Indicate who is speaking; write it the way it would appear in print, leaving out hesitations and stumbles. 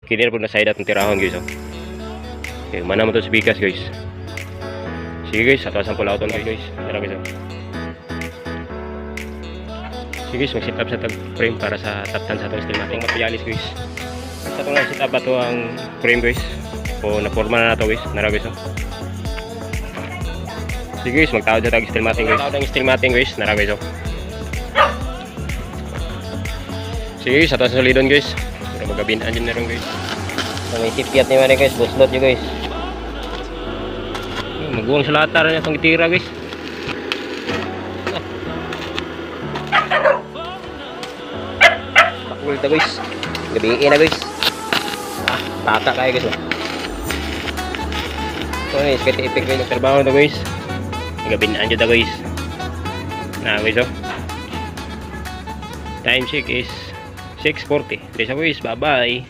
Speaker 1: Kini po na side at tirahon guys. Okay, mana mo to sa bigas guys. Sige guys, atasan po lauton guys. Tara guys. Sige guys, mag-set up sa tag frame para sa taptan sa itong steel natin materialis guys. Sa itong set up ito ang frame guys. O naporma na ito guys. Nara guys. Sige guys, magtawad sa tag steel matting guys. Tawad ang steel matting guys. Nara guys. Sige guys, atasan sa solidon guys. Pero magabinaan dyan na rin guys. So, may tipiat ni guys, buslot nyo guys. Magbuwang sa latar na itong itira guys. Pakul ito guys. Gabiin na guys. Tata kaya guys. So guys, kahit ipik guys, trabaho ito guys. Magabinaan dyan ito guys. Na guys oh. Time check is 6:40. Guys, bye bye.